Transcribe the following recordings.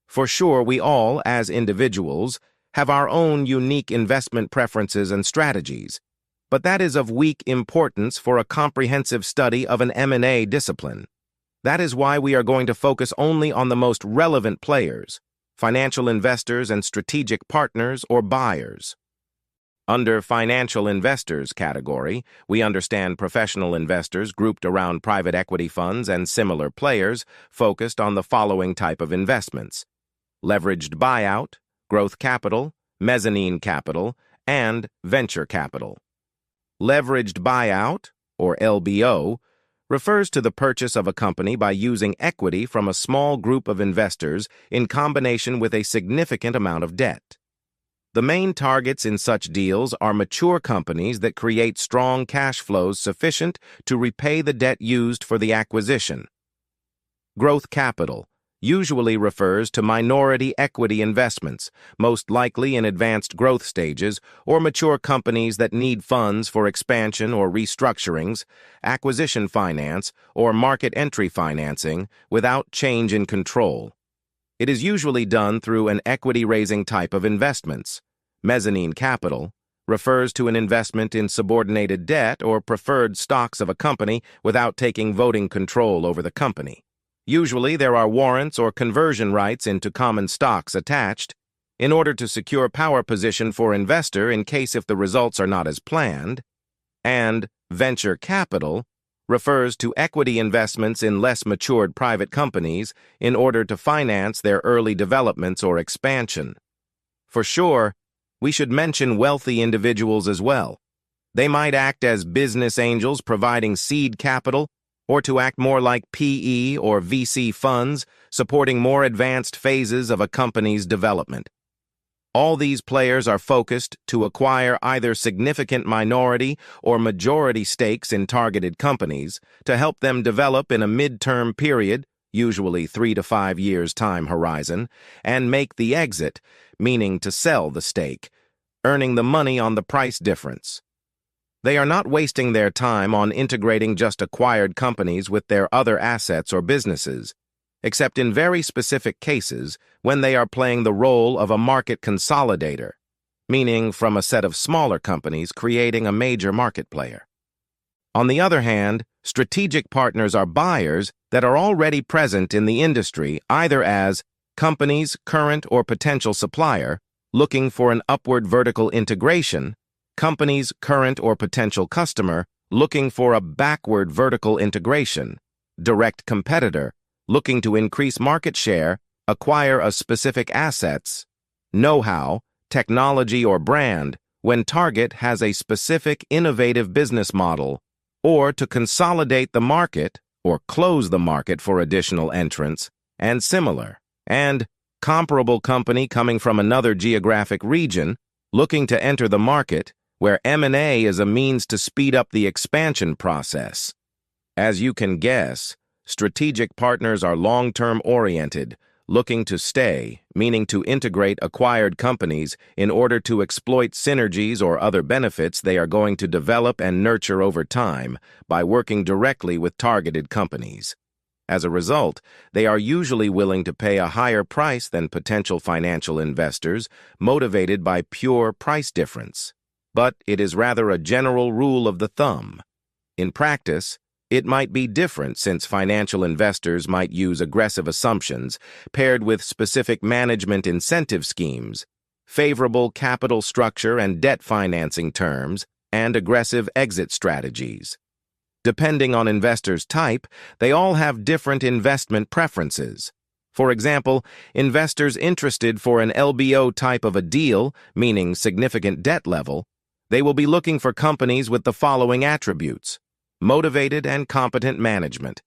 For sure, we all, as individuals, have our own unique investment preferences and strategies, but that is of weak importance for a comprehensive study of an M&A discipline. That is why we are going to focus only on the most relevant players, financial investors and strategic partners or buyers. Under financial investors category, we understand professional investors grouped around private equity funds and similar players focused on the following type of investments: leveraged buyout, growth capital, mezzanine capital, and venture capital. Leveraged buyout, or LBO, refers to the purchase of a company by using equity from a small group of investors in combination with a significant amount of debt. The main targets in such deals are mature companies that create strong cash flows sufficient to repay the debt used for the acquisition. Growth capital usually refers to minority equity investments, most likely in advanced growth stages, or mature companies that need funds for expansion or restructurings, acquisition finance, or market entry financing without change in control. It is usually done through an equity-raising type of investments. Mezzanine capital refers to an investment in subordinated debt or preferred stocks of a company without taking voting control over the company. Usually, there are warrants or conversion rights into common stocks attached in order to secure power position for investor in case if the results are not as planned. And venture capital refers to equity investments in less matured private companies in order to finance their early developments or expansion. For sure, we should mention wealthy individuals as well. They might act as business angels providing seed capital, or to act more like PE or VC funds, supporting more advanced phases of a company's development. All these players are focused to acquire either significant minority or majority stakes in targeted companies to help them develop in a mid-term period, usually 3 to 5 years time horizon, and make the exit, meaning to sell the stake, earning the money on the price difference. They are not wasting their time on integrating just acquired companies with their other assets or businesses, except in very specific cases when they are playing the role of a market consolidator, meaning from a set of smaller companies creating a major market player. On the other hand, strategic partners are buyers that are already present in the industry either as companies' current or potential supplier looking for an upward vertical integration, companies' current or potential customer looking for a backward vertical integration, direct competitor looking to increase market share, acquire a specific assets, know-how, technology, or brand when target has a specific innovative business model, or to consolidate the market or close the market for additional entrants, and similar, and comparable company coming from another geographic region looking to enter the market where M&A is a means to speed up the expansion process. As you can guess, strategic partners are long-term oriented, looking to stay, meaning to integrate acquired companies in order to exploit synergies or other benefits they are going to develop and nurture over time by working directly with targeted companies. As a result, they are usually willing to pay a higher price than potential financial investors, motivated by pure price difference. But it is rather a general rule of the thumb. In practice, it might be different since financial investors might use aggressive assumptions paired with specific management incentive schemes, favorable capital structure and debt financing terms, and aggressive exit strategies. Depending on investors' type, they all have different investment preferences. For example, investors interested for an LBO type of a deal, meaning significant debt level, they will be looking for companies with the following attributes: motivated and competent management.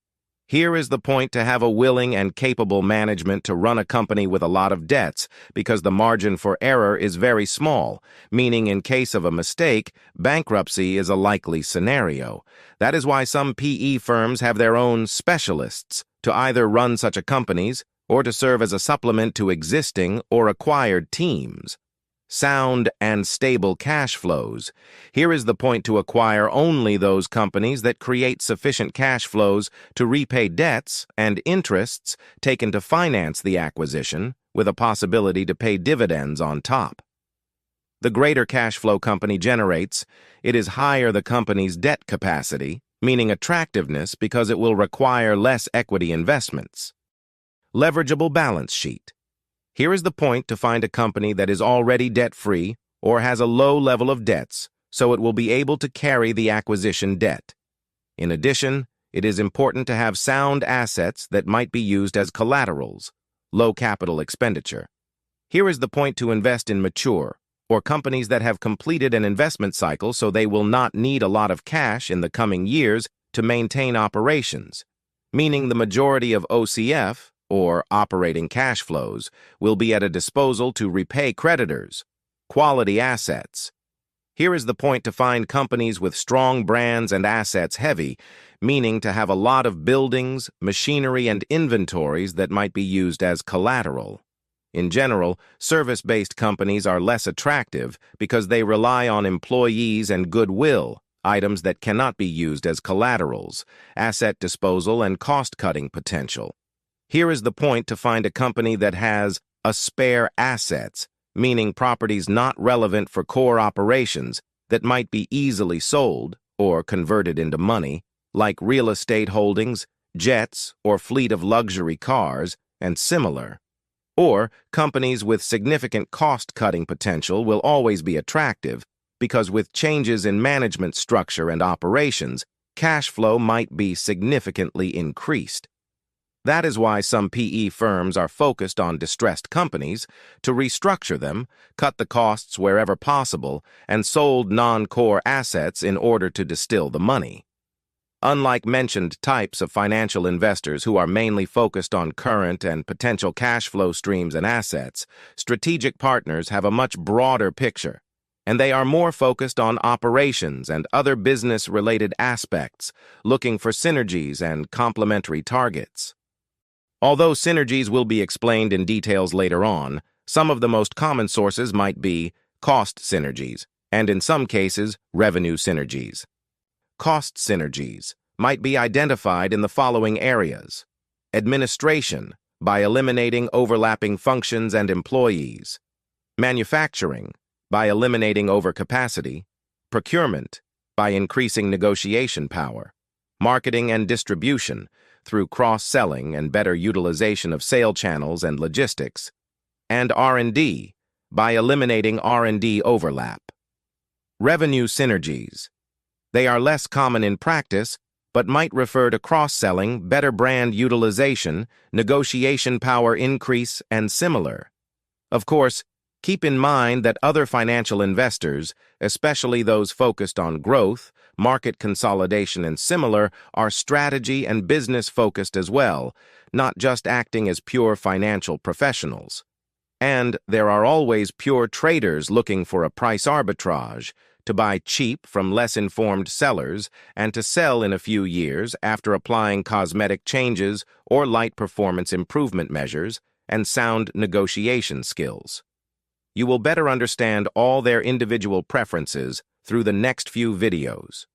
Here is the point to have a willing and capable management to run a company with a lot of debts because the margin for error is very small, meaning in case of a mistake, bankruptcy is a likely scenario. That is why some PE firms have their own specialists to either run such a companies or to serve as a supplement to existing or acquired teams. sound and stable cash flows. Here is the point to acquire only those companies that create sufficient cash flows to repay debts and interests taken to finance the acquisition, with a possibility to pay dividends on top. The greater cash flow company generates, it is higher the company's debt capacity, meaning attractiveness because it will require less equity investments. Leverageable balance sheet. Here is the point to find a company that is already debt-free or has a low level of debts, so it will be able to carry the acquisition debt. In addition, it is important to have sound assets that might be used as collaterals, low capital expenditure. Here is the point to invest in mature, or companies that have completed an investment cycle so they will not need a lot of cash in the coming years to maintain operations, meaning the majority of OCF, or operating cash flows, will be at a disposal to repay creditors, quality assets. Here is the point to find companies with strong brands and assets heavy, meaning to have a lot of buildings, machinery, and inventories that might be used as collateral. In general, service-based companies are less attractive because they rely on employees and goodwill, items that cannot be used as collaterals, asset disposal, and cost-cutting potential. Here is the point to find a company that has a spare assets, meaning properties not relevant for core operations that might be easily sold or converted into money, like real estate holdings, jets, or fleet of luxury cars, and similar. Or companies with significant cost-cutting potential will always be attractive because with changes in management structure and operations, cash flow might be significantly increased. That is why some PE firms are focused on distressed companies to restructure them, cut the costs wherever possible, and sold non-core assets in order to distill the money. Unlike mentioned types of financial investors who are mainly focused on current and potential cash flow streams and assets, strategic partners have a much broader picture, and they are more focused on operations and other business-related aspects, looking for synergies and complementary targets. Although synergies will be explained in details later on, some of the most common sources might be cost synergies, and in some cases, revenue synergies. Cost synergies might be identified in the following areas: administration, by eliminating overlapping functions and employees; manufacturing, by eliminating overcapacity; procurement, by increasing negotiation power; marketing and distribution, through cross-selling and better utilization of sale channels and logistics; and R&D, by eliminating R&D overlap. Revenue synergies. They are less common in practice, but might refer to cross-selling, better brand utilization, negotiation power increase, and similar. Of course, keep in mind that other financial investors, especially those focused on growth, market consolidation, and similar, are strategy and business-focused as well, not just acting as pure financial professionals. And there are always pure traders looking for a price arbitrage, to buy cheap from less informed sellers and to sell in a few years after applying cosmetic changes or light performance improvement measures and sound negotiation skills. You will better understand all their individual preferences through the next few videos.